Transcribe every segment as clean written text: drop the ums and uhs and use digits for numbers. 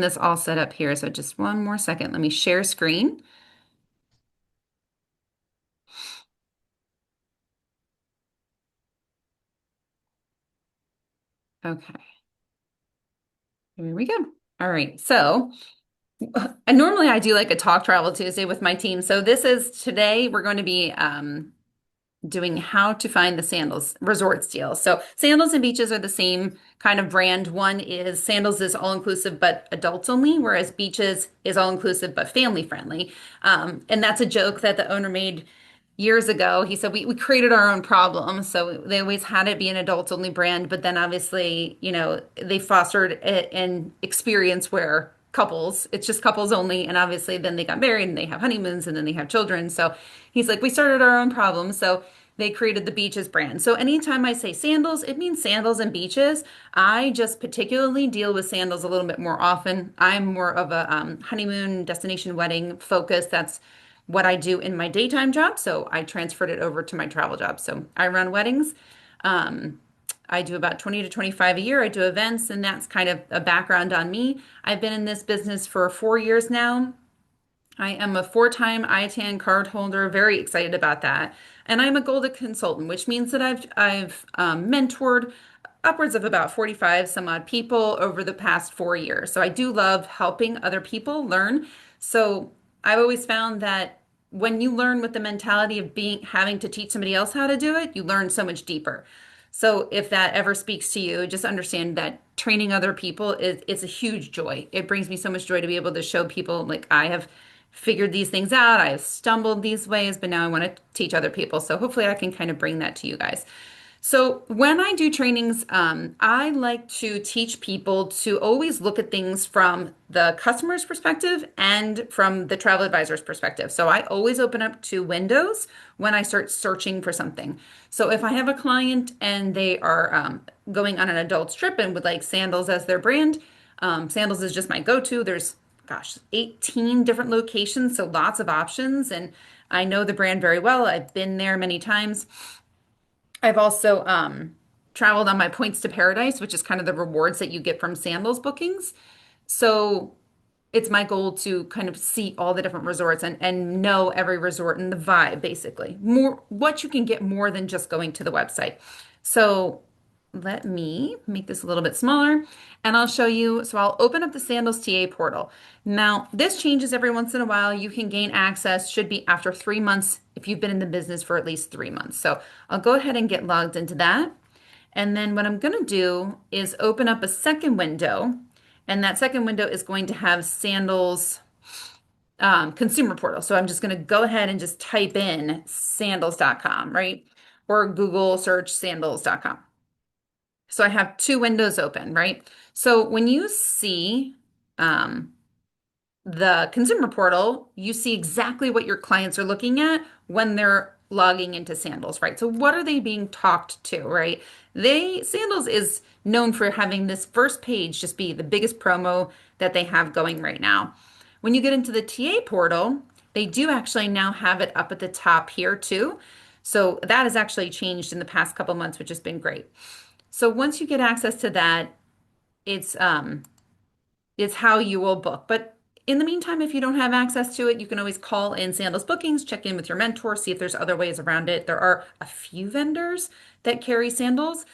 This all set up here. So just one more second. Let me share screen. Okay, here we go. All right. So normally I do like a talk travel Tuesday with my team. So this is today we're going to be doing how to find the Sandals Resorts deal. So Sandals and Beaches are the same kind of brand. One is Sandals is all inclusive but adults only, whereas Beaches is all inclusive but family friendly. And that's a joke that the owner made years ago. He said we created our own problem. So they always had it be an adults only brand, but then obviously, they fostered an experience where it's just couples only. And obviously then they got married and they have honeymoons and then they have children. So he's like, we started our own problem. So they created the Beaches brand. So anytime I say sandals, it means sandals and beaches. I just particularly deal with sandals a little bit more often. I'm more of a honeymoon destination wedding focus. That's what I do in my daytime job. So I transferred it over to my travel job. So I run weddings. Um, I do about 20 to 25 a year. I do events, and that's kind of a background on me. I've been in this business for 4 years now. I am a four-time ITAN card holder, very excited about that. And I'm a Golden consultant, which means that I've mentored upwards of about 45 some odd people over the past 4 years. So I do love helping other people learn. So I've always found that when you learn with the mentality of being having to teach somebody else how to do it, you learn so much deeper. So if that ever speaks to you, just understand that training other people is a huge joy. It brings me so much joy to be able to show people like I have figured these things out. I have stumbled these ways, but now I want to teach other people. So hopefully I can kind of bring that to you guys. So when I do trainings, I like to teach people to always look at things from the customer's perspective and from the travel advisor's perspective. So I always open up two windows when I start searching for something. So if I have a client and they are going on an adult trip and would like sandals as their brand, sandals is just my go-to. There's, gosh, 18 different locations, so lots of options. And I know the brand very well. I've been there many times. I've also traveled on my Points to Paradise, which is kind of the rewards that you get from sandals bookings. So it's my goal to kind of see all the different resorts and know every resort and the vibe, basically. More what you can get more than just going to the website. So let me make this a little bit smaller and I'll show you. So I'll open up the Sandals TA portal. Now, this changes every once in a while. You can gain access, should be after 3 months if you've been in the business for at least 3 months. So I'll go ahead and get logged into that. And then what I'm going to do is open up a second window. And that second window is going to have Sandals consumer portal. So I'm just going to go ahead and just type in sandals.com, right? Or Google search sandals.com. So I have two windows open, right? So when you see um, the consumer portal, you see exactly what your clients are looking at when they're logging into Sandals, right? So what are they being talked to, right? Sandals is known for having this first page just be the biggest promo that they have going right now. When you get into the TA portal, they do actually now have it up at the top here too. So that has actually changed in the past couple months, which has been great. So once you get access to that, it's um it's how you will book. But in the meantime, if you don't have access to it, you can always call in Sandals Bookings, check in with your mentor, see if there's other ways around it. There are a few vendors that carry sandals,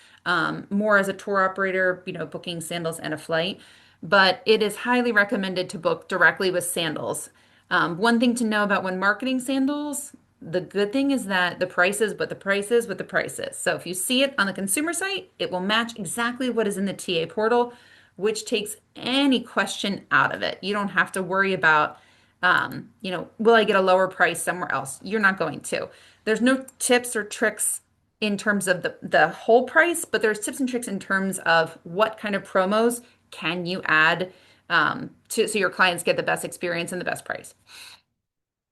more as a tour operator, booking sandals and a flight. But it is highly recommended to book directly with Sandals. One thing to know about when marketing sandals, the good thing is that the price is what the price is what the price is. So if you see it on the consumer site, it will match exactly what is in the TA portal, which takes any question out of it. You don't have to worry about, will I get a lower price somewhere else? You're not going to. There's no tips or tricks in terms of the whole price, but there's tips and tricks in terms of what kind of promos can you add so your clients get the best experience and the best price.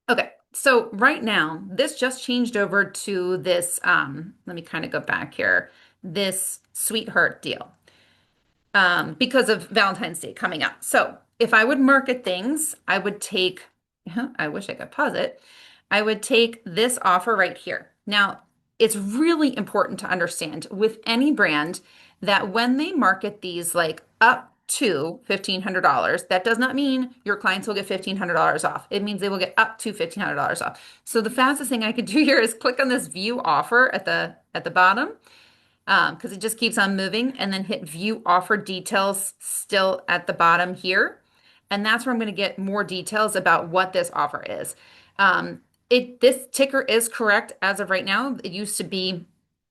Okay, so right now, this just changed over to this, let me kind of go back here, this sweetheart deal because of Valentine's Day coming up. So if I would market things, I would take, I wish I could pause it. I would take this offer right here. Now, it's really important to understand with any brand that when they market these like up to $1,500. That does not mean your clients will get $1,500 off. It means they will get up to $1,500 off. So the fastest thing I could do here is click on this view offer at the bottom, because it just keeps on moving, and then hit view offer details still at the bottom here. And that's where I'm going to get more details about what this offer is. This ticker is correct as of right now. It used to be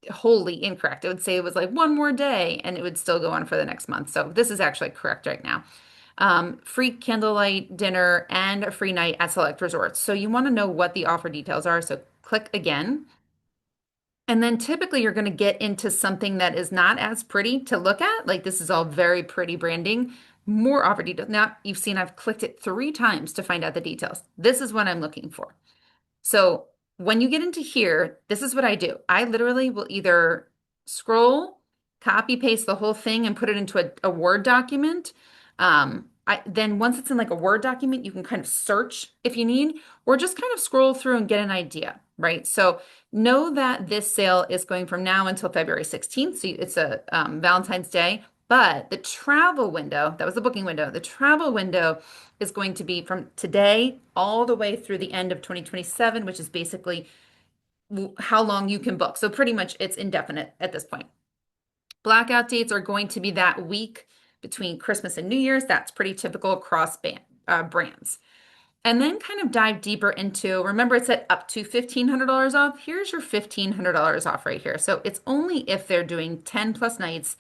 wholly incorrect. It would say it was like one more day and it would still go on for the next month. So this is actually correct right now. Free candlelight dinner and a free night at select resorts. So you want to know what the offer details are. So click again. And then typically you're going to get into something that is not as pretty to look at. Like this is all very pretty branding, more offer details. Now you've seen I've clicked it 3 times to find out the details. This is what I'm looking for. So when you get into here, this is what I do. I literally will either scroll, copy paste the whole thing and put it into a Word document. Then once it's in like a Word document, you can kind of search if you need, or just kind of scroll through and get an idea, right? So know that this sale is going from now until February 16th. So it's a Valentine's Day, but the travel window, that was the booking window. The travel window is going to be from today all the way through the end of 2027, which is basically how long you can book. So pretty much it's indefinite at this point. Blackout dates are going to be that week between Christmas and New Year's. That's pretty typical across brands. And then kind of dive deeper into, remember it said up to $1,500 off. Here's your $1,500 off right here. So it's only if they're doing 10 plus nights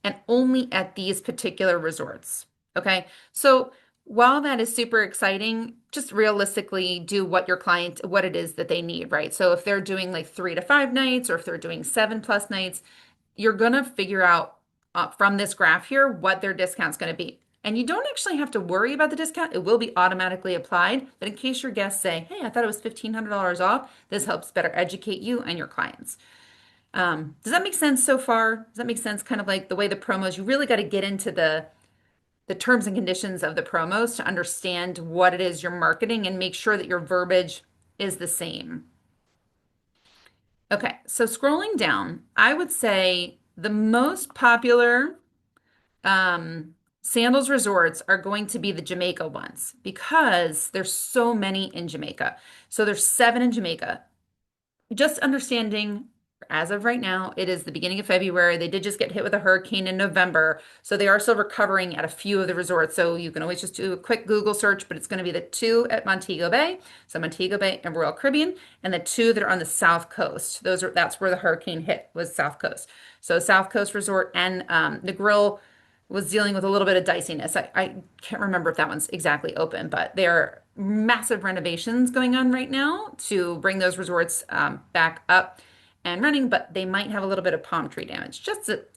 and only at these particular resorts. Okay. So while that is super exciting, just realistically do what your client, what it is that they need, right? So if they're doing like 3 to 5 nights, or if they're doing 7 plus nights, you're going to figure out from this graph here what their discount's going to be. And you don't actually have to worry about the discount. It will be automatically applied. But in case your guests say, hey, I thought it was $1,500 off, this helps better educate you and your clients. Does that make sense so far? Does that make sense? Kind of like the way the promos, you really got to get into the terms and conditions of the promos to understand what it is you're marketing and make sure that your verbiage is the same. Okay, so scrolling down, I would say the most popular Sandals Resorts are going to be the Jamaica ones because there's so many in Jamaica. So there's 7 in Jamaica. Just understanding, as of right now, it is the beginning of February. They did just get hit with a hurricane in November, so they are still recovering at a few of the resorts. So you can always just do a quick Google search, but it's going to be the 2 at Montego Bay, so Montego Bay and Royal Caribbean, and the 2 that are on the South Coast. That's where the hurricane hit, was South Coast. So South Coast Resort and the Grill was dealing with a little bit of diciness. I can't remember if that one's exactly open, but there are massive renovations going on right now to bring those resorts back up and running, but they might have a little bit of palm tree damage.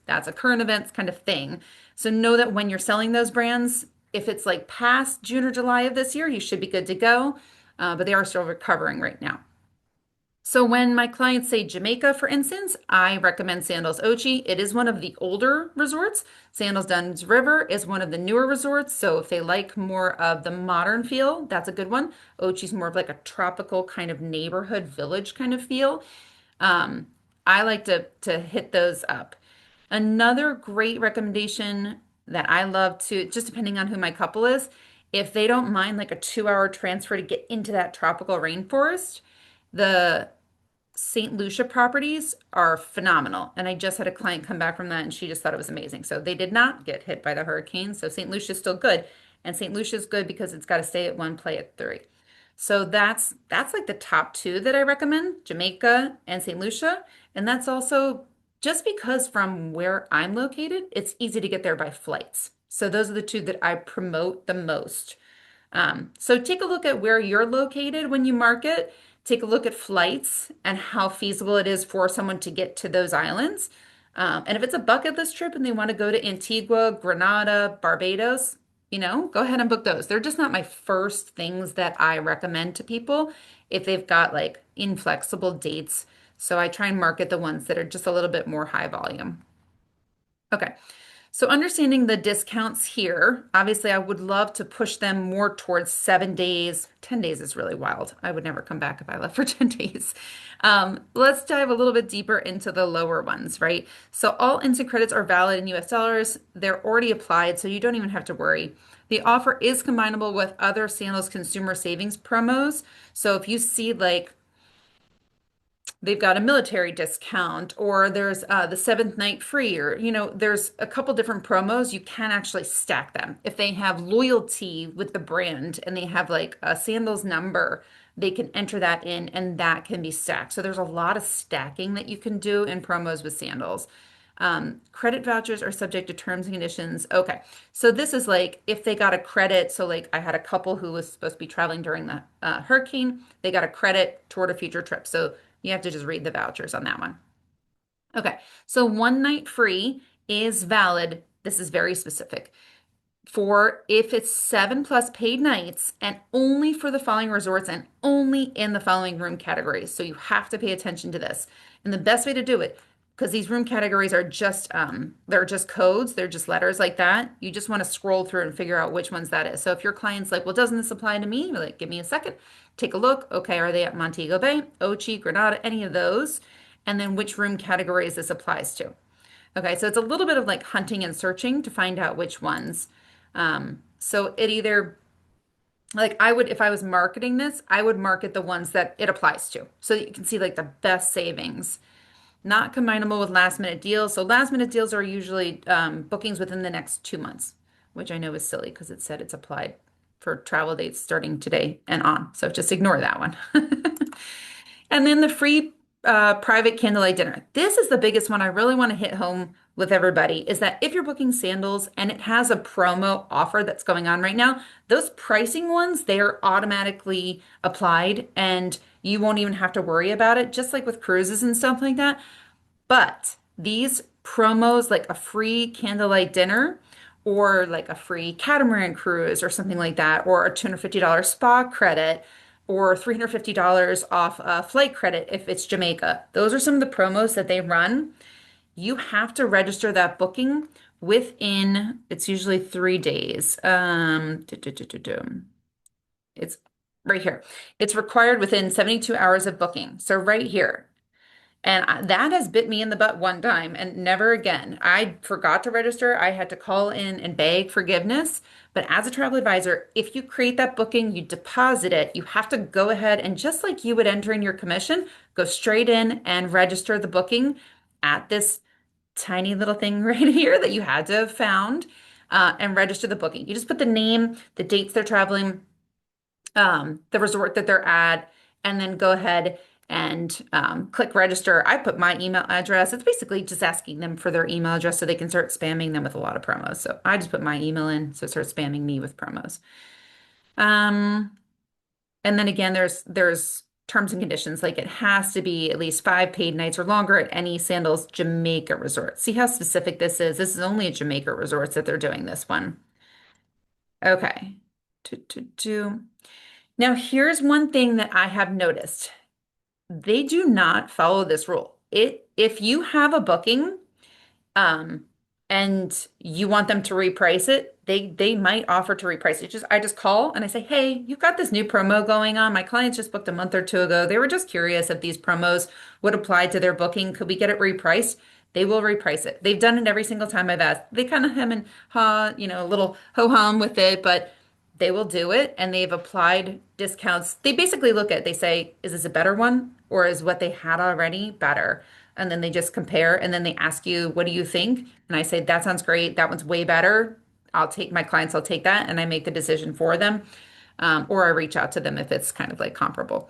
That's a current events kind of thing. So know that when you're selling those brands, if it's like past June or July of this year, you should be good to go, but they are still recovering right now. So when my clients say Jamaica, for instance, I recommend Sandals Ochi. It is one of the older resorts. Sandals Dunn's River is one of the newer resorts. So if they like more of the modern feel, that's a good one. Ochi's more of like a tropical kind of neighborhood village kind of feel. I like to hit those up. Another great recommendation that I love to, just depending on who my couple is, if they don't mind like a 2-hour transfer to get into that tropical rainforest, the St. Lucia properties are phenomenal. And I just had a client come back from that and she just thought it was amazing. So they did not get hit by the hurricane. So St. Lucia is still good. And St. Lucia is good because it's got to stay at 1, play at 3. So that's like the top 2 that I recommend, Jamaica and St. Lucia. And that's also just because from where I'm located, it's easy to get there by flights. So those are the 2 that I promote the most. So take a look at where you're located when you market. Take a look at flights and how feasible it is for someone to get to those islands. And if it's a bucket list trip and they want to go to Antigua, Grenada, Barbados, go ahead and book those. They're just not my first things that I recommend to people if they've got like inflexible dates. So I try and market the ones that are just a little bit more high volume. Okay. So understanding the discounts here, obviously I would love to push them more towards 7 days. 10 days is really wild. I would never come back if I left for 10 days. Let's dive a little bit deeper into the lower ones, right? So all instant credits are valid in US dollars. They're already applied, so you don't even have to worry. The offer is combinable with other Sandals consumer savings promos. So if you see like they've got a military discount or there's the seventh night free or there's a couple different promos, you can actually stack them if they have loyalty with the brand and they have like a sandals number. They can enter that in and that can be stacked. So there's a lot of stacking that you can do in promos with sandals. Credit vouchers are subject to terms and conditions. Okay. So this is like if they got a credit. So like I had a couple who was supposed to be traveling during the hurricane. They got a credit toward a future trip. So you have to just read the vouchers on that one. Okay. So 1 night free is valid. This is very specific for if it's 7+ paid nights and only for the following resorts and only in the following room categories. So you have to pay attention to this. And the best way to do it, because these room categories are just they're just codes, they're just letters like that. You just want to scroll through and figure out which ones that is. So if your client's like, well, doesn't this apply to me? You're like, give me a second, take a look. Okay, are they at Montego Bay, Ochi, Granada, any of those? And then which room categories this applies to. Okay, so it's a little bit of like hunting and searching to find out which ones. So it either like I would, if I was marketing this, I would market the ones that it applies to. So that you can see like the best savings. Not combinable with last minute deals. So last minute deals are usually bookings within the next 2 months, which I know is silly because it said it's applied for travel dates starting today and on. So just ignore that one. And then the free private candlelight dinner. This is the biggest one I really want to hit home with everybody is that if you're booking sandals and it has a promo offer that's going on right now, those pricing ones, they are automatically applied and you won't even have to worry about it, just like with cruises and stuff like that. But these promos, like a free candlelight dinner or like a free catamaran cruise or something like that, or a $250 spa credit or $350 off a flight credit if it's Jamaica. Those are some of the promos that they run. You have to register that booking within, it's usually 3 days. It's right here. It's required within 72 hours of booking. So right here, that has bit me in the butt one time and never again. I forgot to register. I had to call in and beg forgiveness. But as a travel advisor, if you create that booking, you deposit it, you have to go ahead and just like you would enter in your commission, go straight in and register the booking at this tiny little thing right here that you had to have found and register the booking. You just put the name, the dates they're traveling, the resort that they're at, and then go ahead and click register. I put my email address. It's basically just asking them for their email address so they can start spamming them with a lot of promos. So I just put my email in, so it starts spamming me with promos. Um, and then again, there's terms and conditions, like it has to be at least 5 paid nights or longer at any Sandals Jamaica resort. See how specific this is? This is only at Jamaica resorts that they're doing this one. Okay. Now, here's one thing that I have noticed. They do not follow this rule. If you have a booking, um, and you want them to reprice it, they might offer to reprice it. Just I just call and I say, hey, you've got this new promo going on. My clients just booked a month or two ago. They were just curious if these promos would apply to their booking. Could we get it repriced? They will reprice it. They've done it every single time I've asked. They kind of hem and haw, a little ho-hum with it, but they will do it and they've applied discounts. They basically look at, they say, is this a better one or is what they had already better? And then they just compare and then they ask you, what do you think? And I say, that sounds great. That one's way better. I'll take my clients, I'll take that. And I make the decision for them. Or I reach out to them if it's kind of like comparable.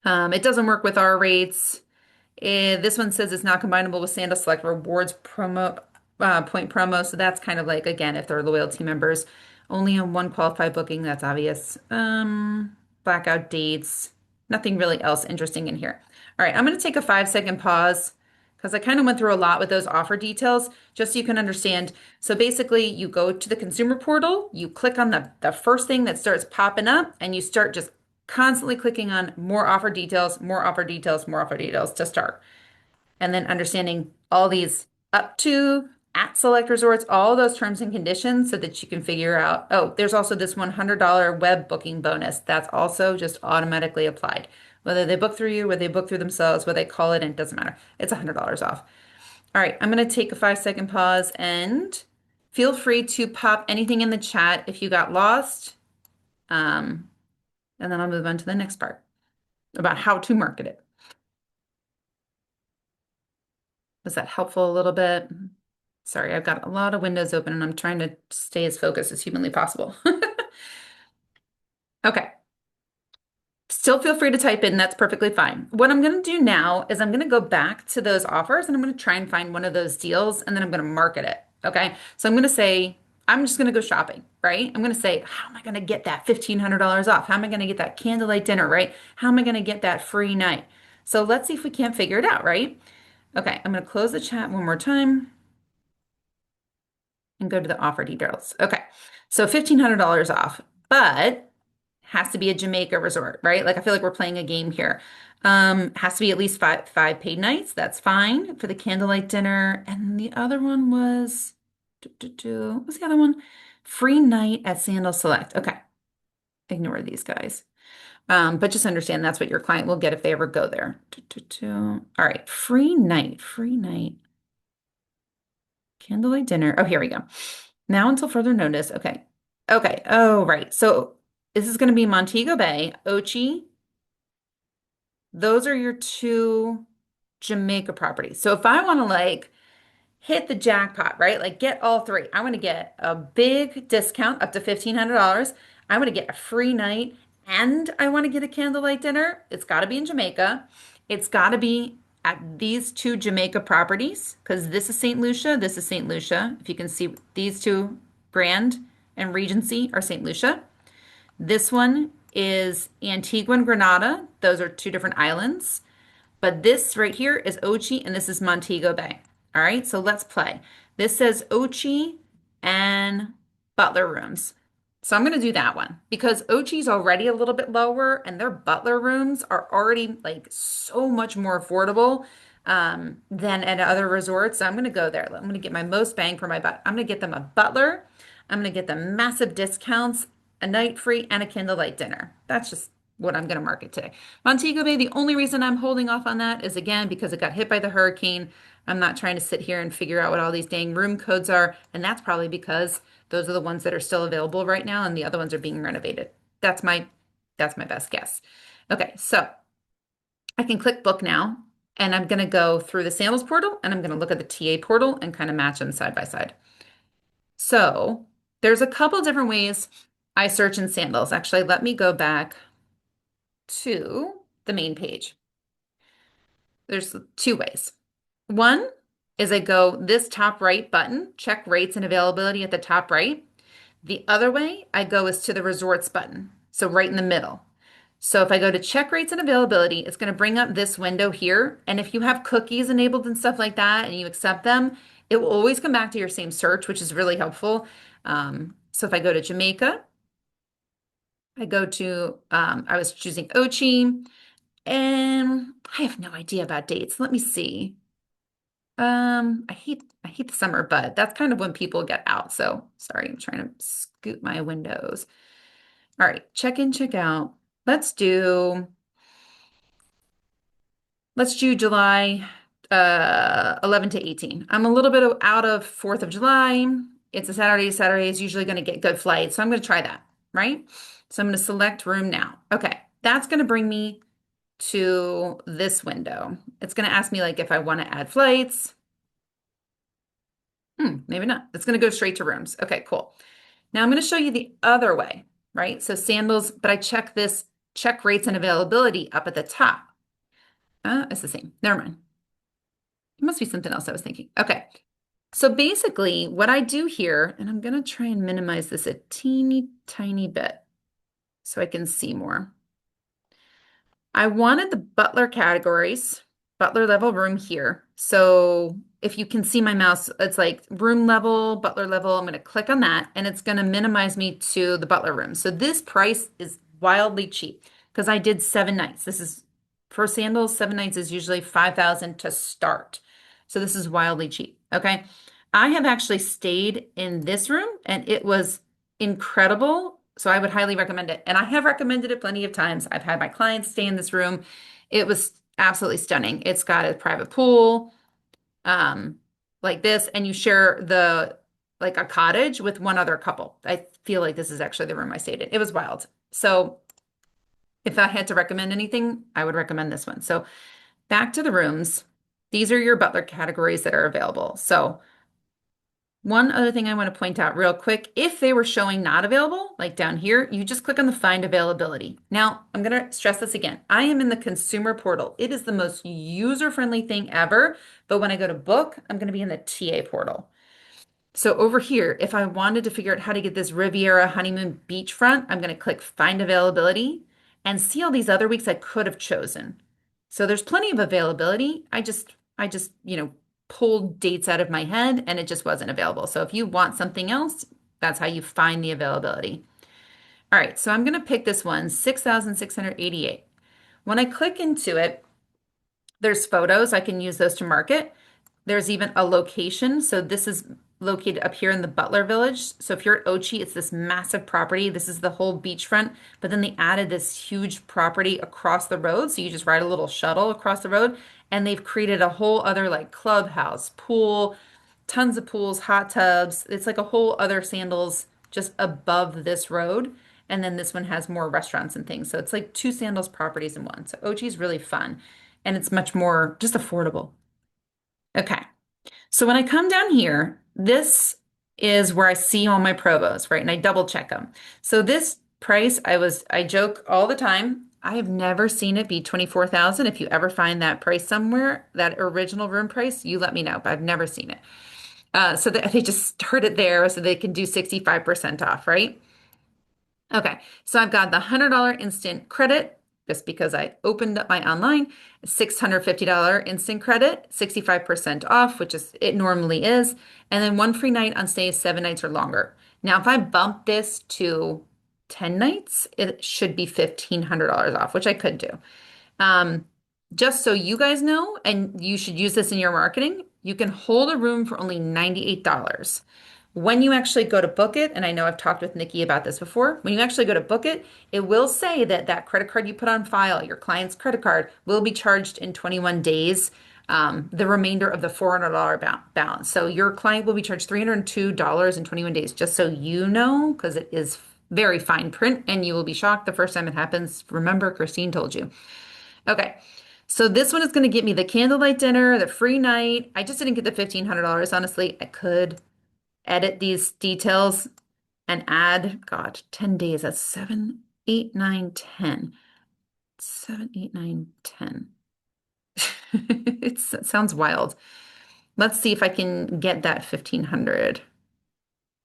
It doesn't work with our rates. This one says it's not combinable with Sandal Select Rewards promo point promo. So that's kind of like, again, if they're loyalty members, only on one qualified booking, that's obvious. Blackout dates, nothing really else interesting in here. All right, I'm going to take a 5-second pause because I kind of went through a lot with those offer details just so you can understand. So basically, you go to the consumer portal, you click on the first thing that starts popping up, and you start just constantly clicking on more offer details, more offer details, more offer details to start. And then understanding all these up to, at select resorts, all those terms and conditions so that you can figure out. Oh, there's also this $100 web booking bonus that's also just automatically applied. Whether they book through you, whether they book through themselves, whether they call it in, it doesn't matter. It's $100 off. All right, I'm going to take a 5-second pause and feel free to pop anything in the chat if you got lost. Um, and then I'll move on to the next part about how to market it. Was that helpful a little bit? Sorry, I've got a lot of windows open and I'm trying to stay as focused as humanly possible. Okay. Still feel free to type in, that's perfectly fine. What I'm going to do now is I'm going to go back to those offers and I'm going to try and find one of those deals and then I'm going to market it. Okay. So I'm going to say, I'm just going to go shopping, right? I'm going to say, how am I going to get that $1,500 off? How am I going to get that candlelight dinner, right? How am I going to get that free night? So let's see if we can't figure it out, right? Okay. I'm going to close the chat one more time and go to the offer details. Okay. So $1,500 off, but has to be a Jamaica resort, right? Like I feel like we're playing a game here. Has to be at least five paid nights. That's fine for the candlelight dinner. And the other one was, what was the other one? Free night at Sandals Select. Okay. Ignore these guys. But just understand that's what your client will get if they ever go there. All right. Free night. Free night. Candlelight dinner. Oh, here we go. Now until further notice. Okay. Okay. Oh, right. So this is going to be Montego Bay, Ochi. Those are your two Jamaica properties. So if I want to like hit the jackpot, right? Like get all three. I want to get a big discount up to $1,500. I want to get a free night and I want to get a candlelight dinner. It's got to be in Jamaica. It's got to be at these two Jamaica properties because this is St. Lucia, this is St. Lucia. If you can see these two, Grand and Regency are St. Lucia. This one is Antigua and Grenada. Those are two different islands. But this right here is Ochi and this is Montego Bay. All right, so let's play. This says Ochi and Butler rooms. So I'm going to do that one because Ochi's already a little bit lower and their Butler rooms are already like so much more affordable than at other resorts. So I'm going to go there. I'm going to get my most bang for my buck. I'm going to get them a Butler. I'm going to get them massive discounts, a night free, and a candlelight dinner. That's just what I'm going to market today. Montego Bay, the only reason I'm holding off on that is again because it got hit by the hurricane. I'm not trying to sit here and figure out what all these dang room codes are. And that's probably because those are the ones that are still available right now and the other ones are being renovated. That's my best guess. Okay, so I can click book now and I'm going to go through the Sandals portal and I'm going to look at the TA portal and kind of match them side by side. So there's a couple different ways I search in Sandals. Actually, let me go back to the main page. There's two ways. One is I go this top right button, check rates and availability at the top right. The other way I go is to the resorts button, so right in the middle. So if I go to check rates and availability, it's going to bring up this window here. And if you have cookies enabled and stuff like that and you accept them, it will always come back to your same search, which is really helpful. So if I go to Jamaica, I go to, I was choosing Ochi, and I have no idea about dates. Let me see. I hate the summer, but that's kind of when people get out. So sorry, I'm trying to scoot my windows. All right, check in, check out. Let's do July 11 to 18. I'm a little bit out of 4th of July. It's a Saturday. Saturday is usually going to get good flights. So I'm going to try that, right? So I'm going to select room now. Okay, that's going to bring me to this window. It's going to ask me like if I want to add flights. Maybe not. It's going to go straight to rooms. Okay, cool. Now I'm going to show you the other way, right? So Sandals, but I check this check rates and availability up at the top. It's the same. Never mind. It must be something else I was thinking. Okay. So basically what I do here, and I'm going to try and minimize this a teeny tiny bit so I can see more. I wanted the Butler categories, Butler level room here. So if you can see my mouse, it's like room level, Butler level. I'm going to click on that and it's going to minimize me to the Butler room. So this price is wildly cheap because I did 7 nights. This is for Sandals, 7 nights is usually $5,000 to start. So this is wildly cheap. Okay. I have actually stayed in this room and it was incredible. So I would highly recommend it. And I have recommended it plenty of times. I've had my clients stay in this room. It was absolutely stunning. It's got a private pool, um, like this, and you share the like a cottage with one other couple. I feel like this is actually the room I stayed in. It was wild. So if I had to recommend anything, I would recommend this one. So back to the rooms. These are your butler categories that are available. So one other thing I want to point out real quick, if they were showing not available, like down here, you just click on the find availability. Now, I'm going to stress this again. I am in the consumer portal. It is the most user-friendly thing ever, but when I go to book, I'm going to be in the TA portal. So over here, if I wanted to figure out how to get this Riviera honeymoon beachfront, I'm going to click find availability and see all these other weeks I could have chosen. So there's plenty of availability. I just pulled dates out of my head and it just wasn't available. So if you want something else, that's how you find the availability. All right, so I'm going to pick this one, 6,688. When I click into it, there's photos. I can use those to mark it. There's even a location. So this is located up here in the Butler Village. So if you're at Ochi, it's this massive property. This is the whole beachfront, but then they added this huge property across the road. So you just ride a little shuttle across the road, and they've created a whole other like clubhouse, pool, tons of pools, hot tubs. It's like a whole other Sandals just above this road. And then this one has more restaurants and things. So it's like two Sandals properties in one. So Ochi's really fun and it's much more just affordable. Okay. So when I come down here, this is where I see all my Provos, right? And I double check them. So this price, I joke all the time. I have never seen it be 24,000. If you ever find that price somewhere, that original room price, you let me know, but I've never seen it. So they just start it there so they can do 65% off, right? Okay, so I've got the $100 instant credit just because I opened up my online, $650 instant credit, 65% off, which is it normally is, and then one free night on stays 7 nights or longer. Now, if I bump this to 10 nights, it should be $1,500 off, which I could do. Um, just so you guys know, and you should use this in your marketing, you can hold a room for only $98. When you actually go to book it, and I know I've talked with Nikki about this before, when you actually go to book it, it will say that that credit card you put on file, your client's credit card, will be charged in 21 days, the remainder of the $400 balance. So your client will be charged $302 in 21 days, just so you know, because it is very fine print and you will be shocked the first time it happens. Remember, Christine told you. Okay. So this one is going to get me the candlelight dinner, the free night. I just didn't get the $1,500. Honestly, I could edit these details and add, God, 10 days. That's 7, 8, 9, 10. 7, 8, 9, 10. It sounds wild. Let's see if I can get that 1,500.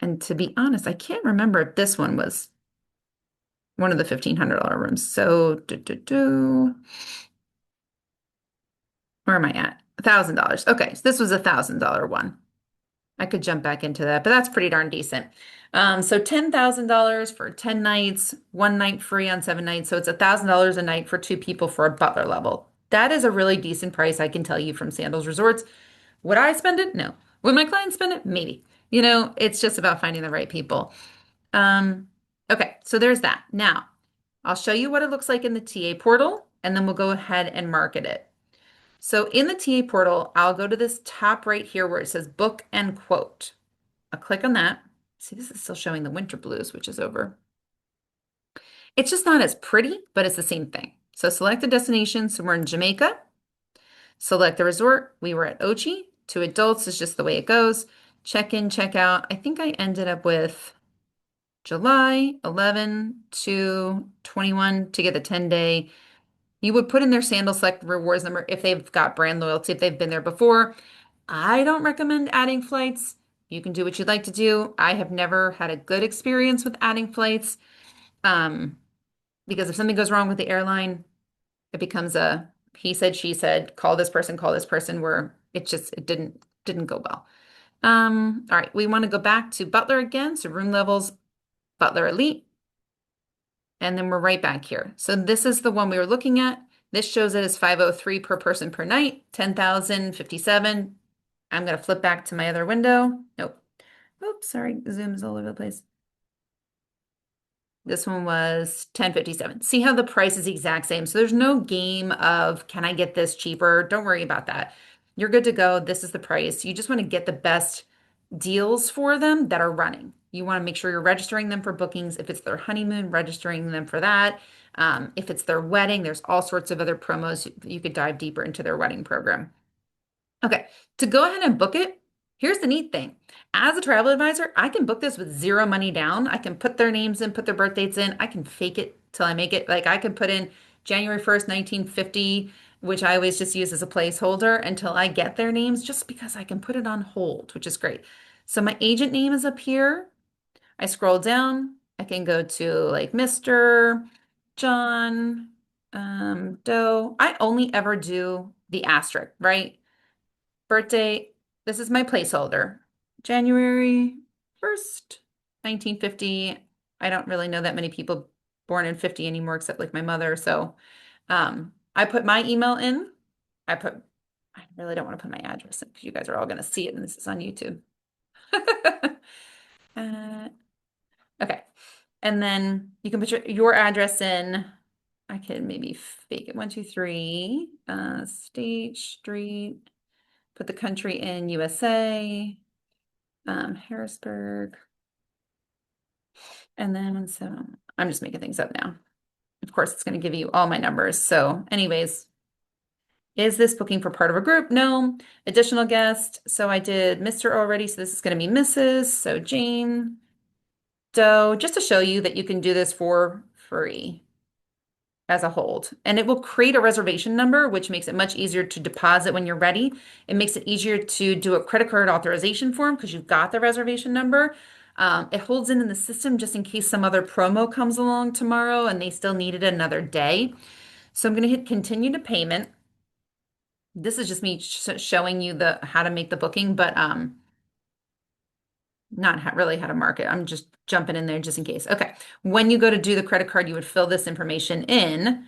And to be honest, I can't remember if this one was one of the $1,500 rooms. So, where am I at? $1,000. Okay, so this was $1,000 one. I could jump back into that, but that's pretty darn decent. So $10,000 for 10 nights, one night free on 7 nights. So it's $1,000 a night for two people for a butler level. That is a really decent price, I can tell you, from Sandals Resorts. Would I spend it? No. Would my clients spend it? Maybe. It's just about finding the right people. Um, okay, so there's that. Now, I'll show you what it looks like in the TA portal, and then we'll go ahead and market it. So in the TA portal, I'll go to this top right here where it says book and quote. I'll click on that. See, this is still showing the winter blues, which is over. It's just not as pretty, but it's the same thing. So select the destination. So we're in Jamaica. Select the resort. We were at Ochi. 2 adults is just the way it goes. Check in, check out. I think I ended up with July 11 to 21 to get the 10-day. You would put in their Sandal Select rewards number if they've got brand loyalty, if they've been there before. I don't recommend adding flights. You can do what you'd like to do. I have never had a good experience with adding flights, because if something goes wrong with the airline, it becomes a he said, she said, call this person, where it didn't go well. All right, we want to go back to Butler again. So room levels, Butler Elite. And then we're right back here. So this is the one we were looking at. This shows it as 503 per person per night, 10,057. I'm going to flip back to my other window. Nope. Oops, sorry. Zoom is all over the place. This one was 1057. See how the price is the exact same. So there's no game of can I get this cheaper? Don't worry about that. You're good to go. This is the price. You just want to get the best deals for them that are running. You want to make sure you're registering them for bookings. If it's their honeymoon, registering them for that. If it's their wedding, there's all sorts of other promos. You could dive deeper into their wedding program. Okay, to go ahead and book it, here's the neat thing. As a travel advisor, I can book this with zero money down. I can put their names in, put their birth dates in. I can fake it till I make it. Like I could put in January 1st, 1950, which I always just use as a placeholder until I get their names, just because I can put it on hold, which is great. So my agent name is up here. I scroll down. I can go to like Mr. John Doe. I only ever do the asterisk, right? Birthday, this is my placeholder. January 1st, 1950. I don't really know that many people born in 50 anymore, except like my mother. So I put my email in. I really don't want to put my address in because you guys are all going to see it and this is on YouTube. Uh, okay. And then you can put your address in. I can maybe fake it. 123 State Street. Put the country in USA, Harrisburg. And then, so I'm just making things up now. Of course, it's going to give you all my numbers. So anyways, is this booking for part of a group? No. Additional guest. So I did Mr. already. So this is going to be Mrs. So Jane Doe, just to show you that you can do this for free as a hold. And it will create a reservation number, which makes it much easier to deposit when you're ready. It makes it easier to do a credit card authorization form because you've got the reservation number. It holds in the system just in case some other promo comes along tomorrow and they still needed another day. So I'm going to hit continue to payment. This is just me showing you the how to make the booking, but not really how to mark it. I'm just jumping in there just in case. Okay. When you go to do the credit card, you would fill this information in.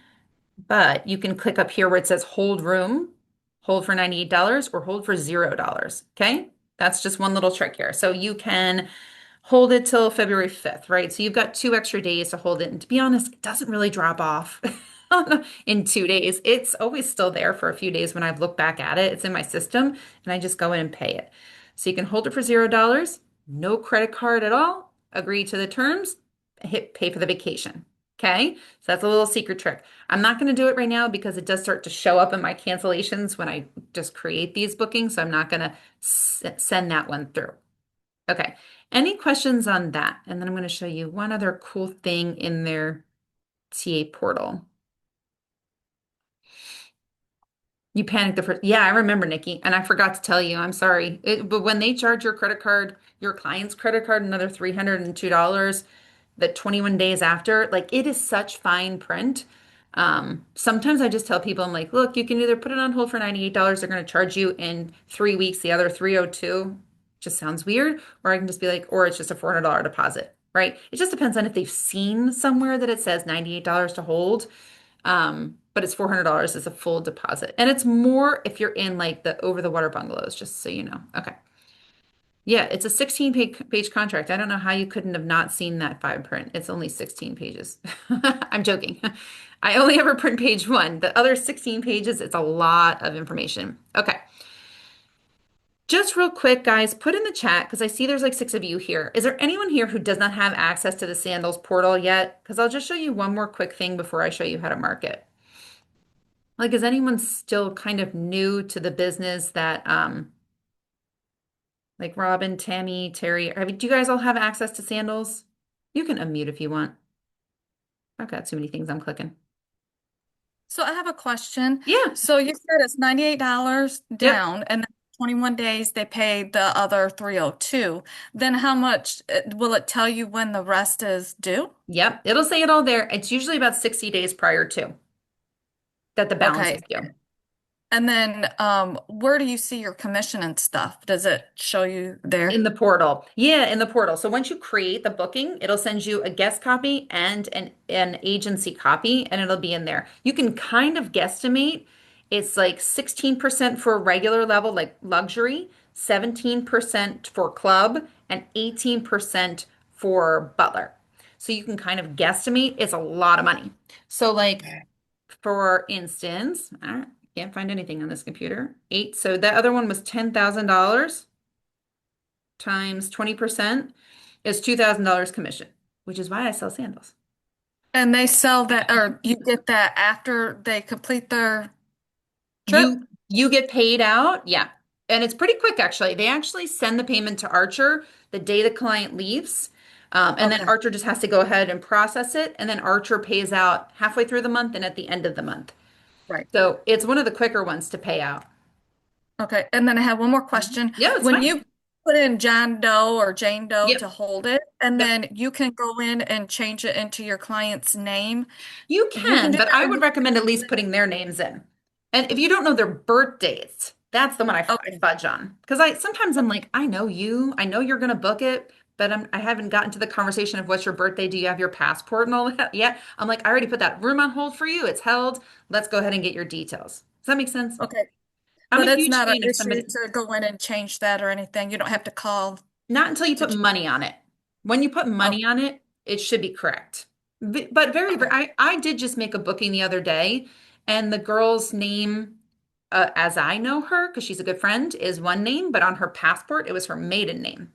But you can click up here where it says hold room, hold for $98 or hold for $0. Okay. That's just one little trick here. So you can hold it till February 5th, right? So you've got 2 extra days to hold it. And to be honest, it doesn't really drop off in 2 days. It's always still there for a few days when I've looked back at it. It's in my system and I just go in and pay it. So you can hold it for $0, no credit card at all, agree to the terms, hit pay for the vacation. Okay, so that's a little secret trick. I'm not going to do it right now because it does start to show up in my cancellations when I just create these bookings. So I'm not going to send that one through. Okay, any questions on that? And then I'm going to show you one other cool thing in their TA portal. You panicked the first. Yeah, I remember, Nikki, and I forgot to tell you. I'm sorry. But when they charge your credit card, your client's credit card, another $302, that 21 days after, like it is such fine print. Sometimes I just tell people, I'm like, look, you can either put it on hold for $98. They're going to charge you in 3 weeks, the other 302. Just sounds weird. Or I can just be like, or it's just a $400 deposit, right? It just depends on if they've seen somewhere that it says $98 to hold. But it's $400 as a full deposit. And it's more if you're in like the over the water bungalows, just so you know. Okay. Yeah, it's a 16 page contract. I don't know how you couldn't have not seen that fine print. It's only 16 pages. I'm joking. I only ever print page one. The other 16 pages, it's a lot of information. Okay. Just real quick, guys, put in the chat because I see there's like 6 of you here. Is there anyone here who does not have access to the Sandals portal yet? Because I'll just show you one more quick thing before I show you how to mark it. Like, is anyone still kind of new to the business that, like Robin, Tammy, Terry, do you guys all have access to Sandals? You can unmute if you want. I've got too many things I'm clicking. So I have a question. Yeah. So you said it's $98 Yep. down and then 21 days they pay the other 302. Then how much will it tell you when the rest is due? Yep. It'll say it all there. It's usually about 60 days prior to that the balance Okay. is due. And then where do you see your commission and stuff? Does it show you In there? the portal. Yeah, in the portal. So once you create the booking, it'll send you a guest copy and an agency copy, and it'll be in there. You can kind of guesstimate it's like 16% for a regular level, like luxury, 17% for club, and 18% for butler. So you can kind of guesstimate it's a lot of money. So like for instance, I can't find anything on this computer. Eight. So that other one was $10,000 times 20% is $2,000 commission, which is why I sell sandals. And they sell that, or you get that after they complete their trip? You get paid out, yeah. And it's pretty quick actually. They actually send the payment to Archer the day the client leaves. And then Okay, Archer just has to go ahead and process it. And then Archer pays out halfway through the month and at the end of the month. right. So it's one of the quicker ones to pay out. Okay, and then I have one more Mhm. question. Yeah, it's When fine. you put in John Doe or Jane Doe to Yep. hold it, and Yep. then you can go in and change it into your client's name, You you can can, do but that, I or would you recommend at least putting their names in. And if you don't know their birthdates, that's the one I okay, fudge on. Because I sometimes I'm like, I know you, I know you're gonna book it, but I haven't gotten to the conversation of what's your birthday? Do you have your passport and all that yet? I'm like, I already put that room on hold for you. It's held. Let's go ahead and get your details. Does that make sense? okay. I'm But a it's huge not an fan of issue somebody. to go in and change that or anything. You don't have to call Not until you to put change. money on it. When you put Oh, money on it, it should be correct. But okay. I did just make a booking the other day, and the girl's name, as I know her, because she's a good friend, is one name, but on her passport, it was her maiden name.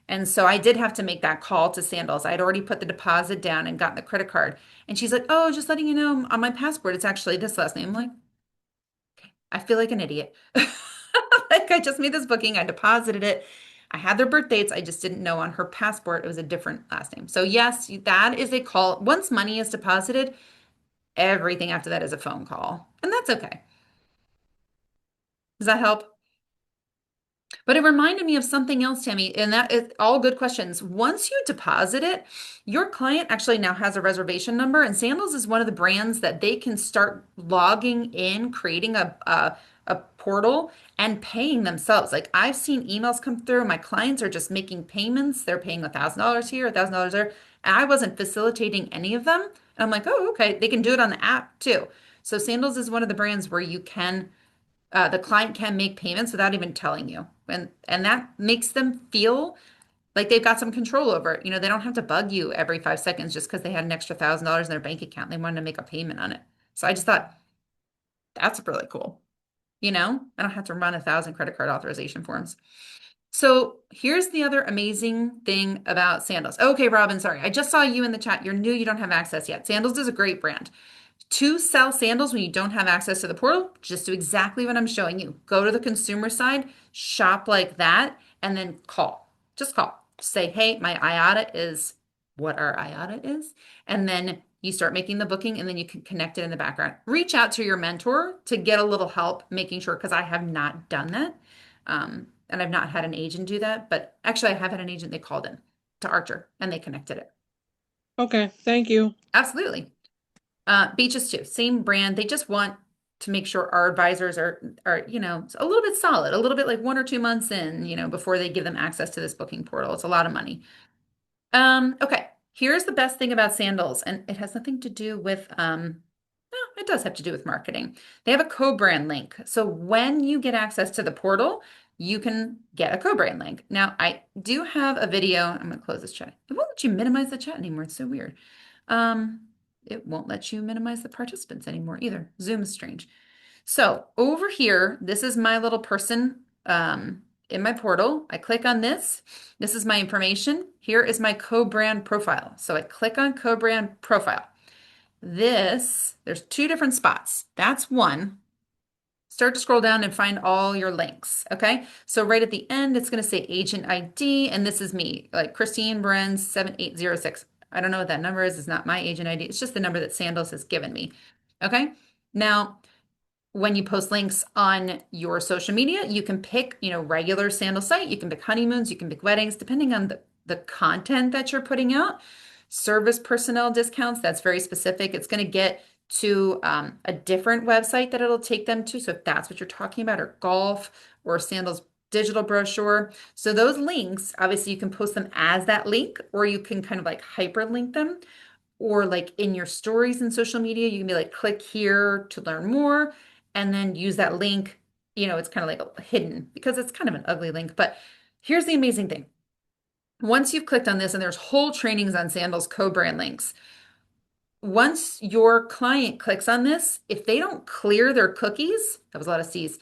And so I did have to make that call to Sandals. I'd already put the deposit down and gotten the credit card. And she's like, "Oh, just letting you know on my passport, it's actually this last name." I'm like, I feel like an idiot. Like I just made this booking, I deposited it. I had their birth dates. I just didn't know on her passport it was a different last name. So yes, that is a call. Once money is deposited, everything after that is a phone call. And that's okay. Does that help? But it reminded me of something else, Tammy, and that is all good questions. Once you deposit it, your client actually now has a reservation number, and Sandals is one of the brands that they can start logging in, creating a portal and paying themselves. Like I've seen emails come through, my clients are just making payments. They're paying $1,000 here, $1,000 there, and I wasn't facilitating any of them. And I'm like, oh, okay, they can do it on the app too. So Sandals is one of the brands where you can the client can make payments without even telling you. And that makes them feel like they've got some control over it. You know, they don't have to bug you every 5 seconds just because they had an extra $1,000 in their bank account. They wanted to make a payment on it. So I just thought that's really cool. You know, I don't have to run 1,000 credit card authorization forms. So here's the other amazing thing about Sandals. Okay, Robin, sorry. I just saw you in the chat. You're new, you don't have access yet. Sandals is a great brand. To sell sandals when you don't have access to the portal, just do exactly what I'm showing you. Go to the consumer side, shop like that, and then call. Just call. Say, hey, my IATA is what our IATA is. And then you start making the booking and then you can connect it in the background. Reach out to your mentor to get a little help making sure, because I have not done that. And I've not had an agent do that. But actually, I have had an agent, they called in to Archer and they connected it. Okay, thank you. Absolutely. Beaches too, same brand. They just want to make sure our advisors are, you know, a little bit solid, a little bit like 1 or 2 months in, you know, before they give them access to this booking portal. It's a lot of money. Okay. Here's the best thing about Sandals, and it has nothing to do with no, it does have to do with marketing. They have a co-brand link. So when you get access to the portal, you can get a co-brand link. Now, I do have a video. I'm gonna close this chat. It won't let you minimize the chat anymore. It's so weird. Um, it won't let you minimize the participants anymore either. Zoom is strange. So over here, this is my little person in my portal. I click on this. This is my information. Here is my co-brand profile. So I click on co-brand profile. There's two different spots. That's one. Start to scroll down and find all your links. Okay. So right at the end, it's going to say agent ID, and this is me, like Christine Berencz 7806. I don't know what that number is. It's not my agent ID. It's just the number that Sandals has given me. Okay. Now, when you post links on your social media, you can pick, you know, regular sandal site, you can pick honeymoons, you can pick weddings, depending on the content that you're putting out. Service personnel discounts, that's very specific. It's going to get to a different website that it'll take them to. So if that's what you're talking about, or golf or sandals digital brochure. So those links, obviously you can post them as that link, or you can kind of like hyperlink them, or like in your stories in social media, you can be like, click here to learn more, and then use that link it's kind of like hidden because it's kind of an ugly link. But here's the amazing thing. Once you've clicked on this, and there's whole trainings on Sandals co-brand links, once your client clicks on this, if they don't clear their cookies, that was a lot of C's,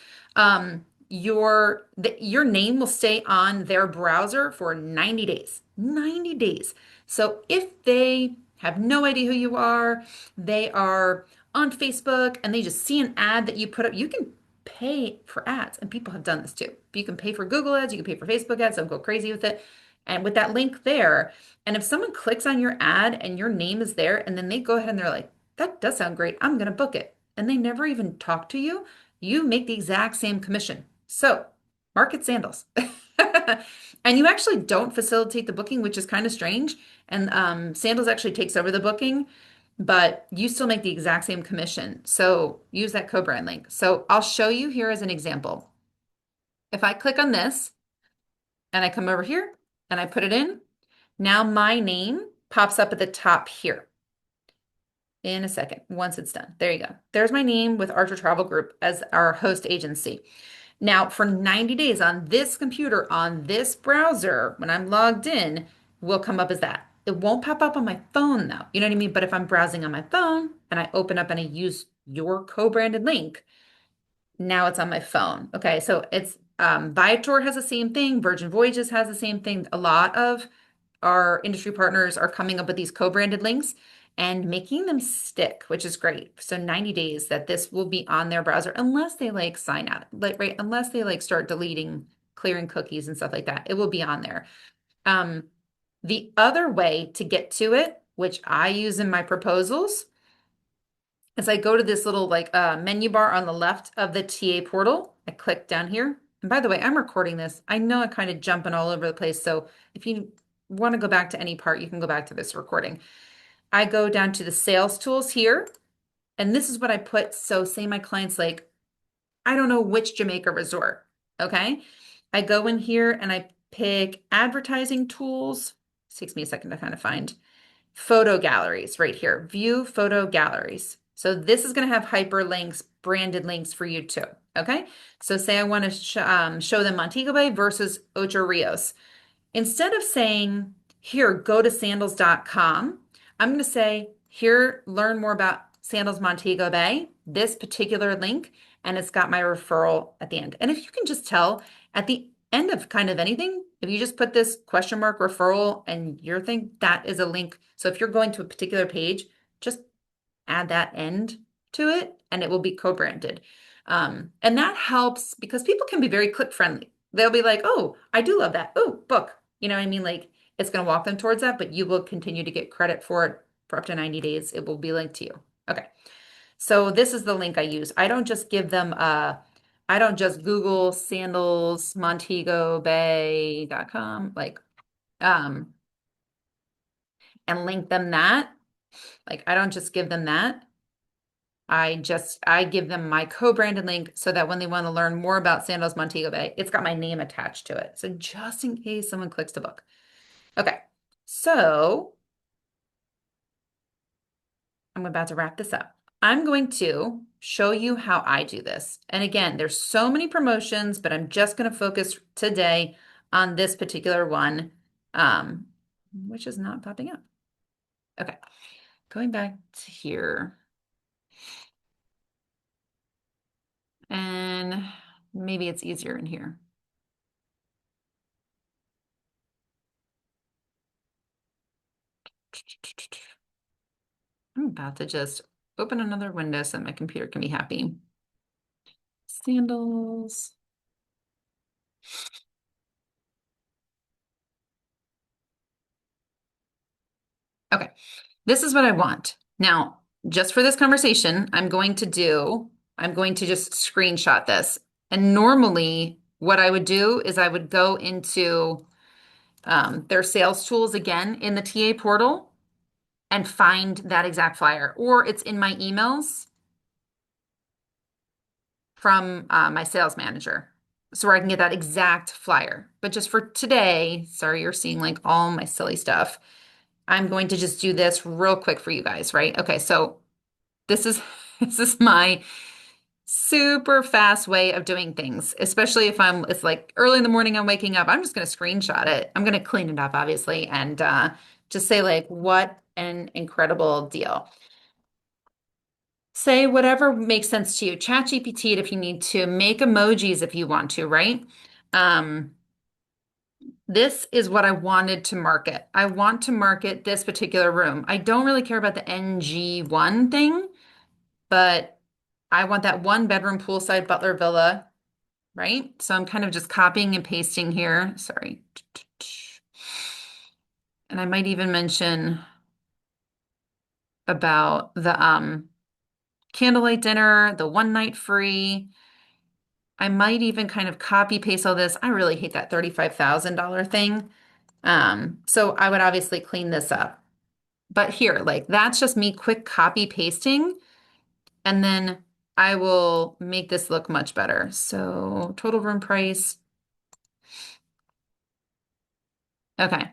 your name will stay on their browser for 90 days. 90 days. So if they have no idea who you are, they are on Facebook and they just see an ad that you put up, you can pay for ads. And people have done this too. You can pay for Google ads, you can pay for Facebook ads, don't go crazy with it. And with that link there, and if someone clicks on your ad and your name is there, and then they go ahead and they're like, that does sound great, I'm going to book it. And they never even talk to you, you make the exact same commission. So market sandals. And you actually don't facilitate the booking, which is kind of strange. And Sandals actually takes over the booking, but you still make the exact same commission. So use that co-brand link. So I'll show you here as an example. If I click on this and I come over here and I put it in, now my name pops up at the top here in a second, once it's done. There you go. There's my name with Archer Travel Group as our host agency. Now, for 90 days on this computer, on this browser, when I'm logged in, will come up as that. It won't pop up on my phone though. You know what I mean? But if I'm browsing on my phone and I open up and I use your co-branded link, now it's on my phone. Okay, so it's Viator has the same thing, Virgin Voyages has the same thing. A lot of our industry partners are coming up with these co-branded links and making them stick, which is great. So 90 days that this will be on their browser unless they like sign out, like right, unless they like start deleting, clearing cookies and stuff like that. It will be on there. Um, the other way to get to it, which I use in my proposals, is I go to this little like menu bar on the left of the TA portal. I click down here. And by the way, I'm recording this. I know I'm kind of jumping all over the place. So if you want to go back to any part, you can go back to this recording. I go down to the sales tools here, and this is what I put. So say my client's like, I don't know which Jamaica resort. Okay. I go in here and I pick advertising tools. It takes me a second to kind of find photo galleries right here. View photo galleries. So this is going to have hyperlinks, branded links for you too. Okay. So say I want to show them Montego Bay versus Ocho Rios. Instead of saying, here, go to sandals.com, I'm going to say, here, learn more about Sandals Montego Bay, this particular link, and it's got my referral at the end. And if you can just tell at the end of kind of anything, if you just put this question mark referral and your thing, that is a link. So if you're going to a particular page, just add that end to it and it will be co-branded. And that helps because people can be very click friendly. They'll be like, oh, I do love that. Oh, book. You know what I mean? Like it's going to walk them towards that, but you will continue to get credit for it for up to 90 days. It will be linked to you. Okay. So this is the link I use. I don't just give them I don't just Google sandals montegobay.com like um and link them that. Like I don't just give them that. I give them my co-branded link so that when they want to learn more about Sandals Montego Bay, it's got my name attached to it. So just in case someone clicks to book. Okay. So I'm about to wrap this up. I'm going to show you how I do this. And again, there's so many promotions, but I'm just going to focus today on this particular one, which is not popping up. Okay, going back to here. And maybe it's easier in here. I'm about to just open another window so my computer can be happy. Sandals. Okay, this is what I want. Now, just for this conversation, I'm going to just screenshot this. And normally what I would do is I would go into their sales tools again in the TA portal and find that exact flyer, or it's in my emails from my sales manager. So where I can get that exact flyer. But just for today, sorry, you're seeing like all my silly stuff. I'm going to just do this real quick for you guys, right? Okay, so this is this is my super fast way of doing things, especially if it's like early in the morning, I'm waking up. I'm just going to screenshot it. I'm going to clean it up, obviously, and just say, like, what an incredible deal. Say whatever makes sense to you. Chat GPT it if you need to. Make emojis if you want to, right? Um, this is what I wanted to market. I want to market this particular room. I don't really care about the NG1 thing, but I want that one bedroom poolside Butler villa, right? So I'm kind of just copying and pasting here. Sorry. And I might even mention about the candlelight dinner, the one night free. I might even kind of copy paste all this. I really hate that $35,000 thing. So I would obviously clean this up. But here, like that's just me quick copy pasting, and then I will make this look much better. So total room price. Okay.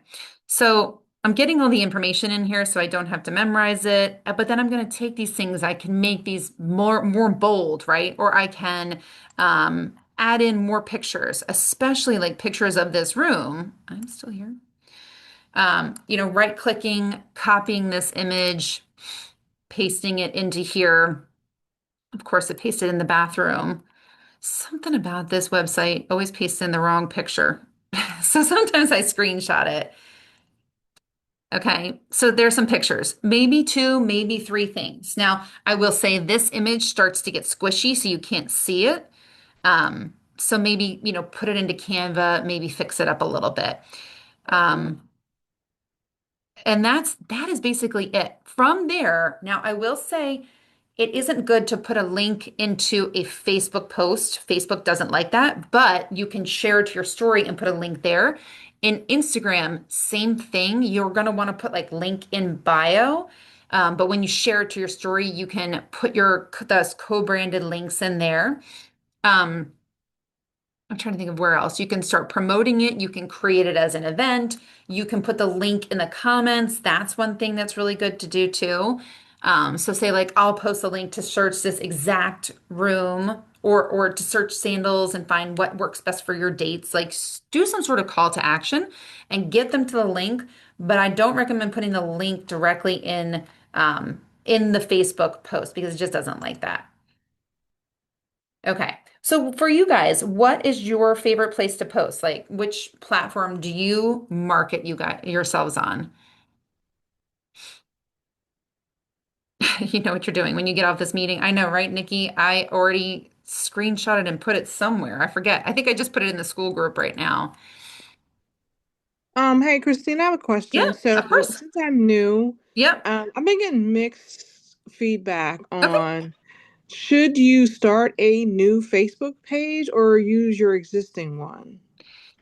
So I'm getting all the information in here so I don't have to memorize it. But then I'm going to take these things, I can make these more bold, right? Or I can add in more pictures, especially like pictures of this room. I'm still here. Right clicking, copying this image, pasting it into here. Of course, it pasted in the bathroom. Something about this website always pastes in the wrong picture. So sometimes I screenshot it. Okay, so there's some pictures, maybe two, maybe three things. Now, I will say this image starts to get squishy, so you can't see it. So maybe, put it into Canva, maybe fix it up a little bit. Um, And that is basically it. From there, now I will say it isn't good to put a link into a Facebook post. Facebook doesn't like that, but you can share it to your story and put a link there. In Instagram, same thing. You're going to want to put like link in bio. But when you share it to your story, you can put those co-branded links in there. Um, I'm trying to think of where else. You can start promoting it. You can create it as an event. You can put the link in the comments. That's one thing that's really good to do too. So say like I'll post a link to search this exact room or to search sandals and find what works best for your dates. Like do some sort of call to action and get them to the link. But I don't recommend putting the link directly in the Facebook post because it just doesn't like that. Okay. So for you guys, what is your favorite place to post? Like which platform do you market you guys yourselves on? You know what you're doing when you get off this meeting. I know, right, Nikki? I already screenshotted and put it somewhere. I forget. I think I just put it in the school group right now. Hey Christine, I have a Yeah, question. So of course. since I'm new, Yep. I've been getting mixed feedback Okay. on should you start a new Facebook page or use your existing one?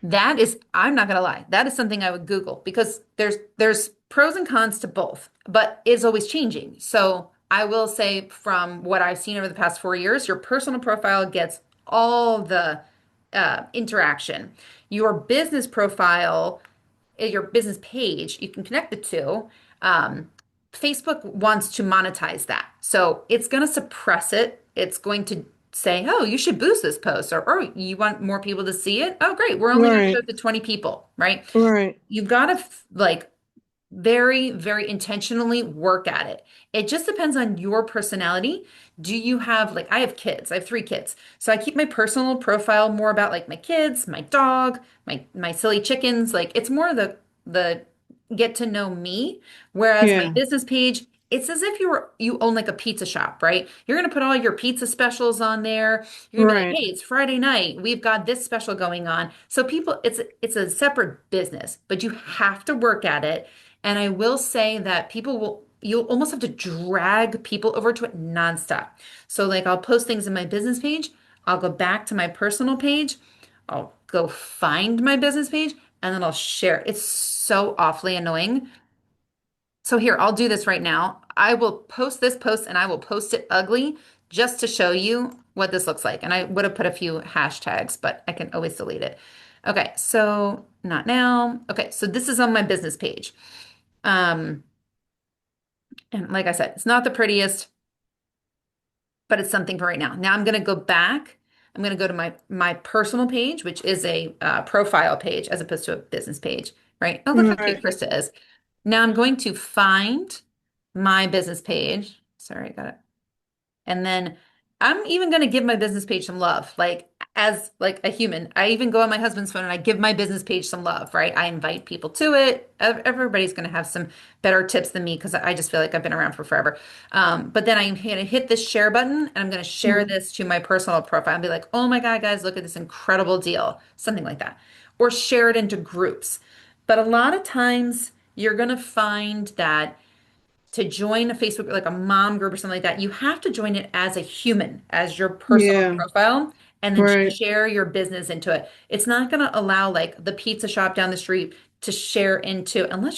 That is, I'm not gonna lie, that is something I would Google because there's pros and cons to both, but it's always changing. So I will say from what I've seen over the past 4 years, your personal profile gets all the interaction. Your business profile your business page, you can connect the two. Um, Facebook wants to monetize that. So it's going to suppress it. It's going to say, oh, you should boost this post, or oh, you want more people to see it? Oh, great. We're only going to show Right, it to 20 people, right? right. You've got to like very, very intentionally work at it. It just depends on your personality. Do you have like I have kids. I have three kids. So I keep my personal profile more about like my kids, my dog, my silly chickens. Like it's more the get to know me. Whereas my Yeah, business page, it's as if you own like a pizza shop, right? You're gonna put all your pizza specials on there. You're gonna be like, right. hey, it's Friday night. We've got this special going on. So people, it's a separate business, but you have to work at it and I will say that you'll almost have to drag people over to it nonstop. So, like, I'll post things in my business page, I'll go back to my personal page, I'll go find my business page, and then I'll share. It's so awfully annoying. So, here, I'll do this right now. I will post this post and I will post it ugly just to show you what this looks like. And I would have put a few hashtags, but I can always delete it. Okay, so not now. Okay, so this is on my business page. Um, and like I said, it's not the prettiest, but it's something for right now. Now I'm going to go back. I'm going to go to my personal page, which is a profile page as opposed to a business page, right? Oh, look how cute Right. Krista is. Now I'm going to find my business page. Sorry, I got it. And then I'm even going to give my business page some love, like as like a human. I even go on my husband's phone and I give my business page some love, right? I invite people to it. Everybody's going to have some better tips than me because I just feel like I've been around for forever. But then I'm going to hit this share button and I'm going to share Mhm. this to my personal profile and be like, oh my God, guys, look at this incredible deal, something like that. Or share it into groups. But a lot of times you're going to find that to join a Facebook, like a mom group or something like that, you have to join it as a human, as your personal Yeah. profile, and then Right. share your business into it. It's not going to allow like the pizza shop down the street to share into, unless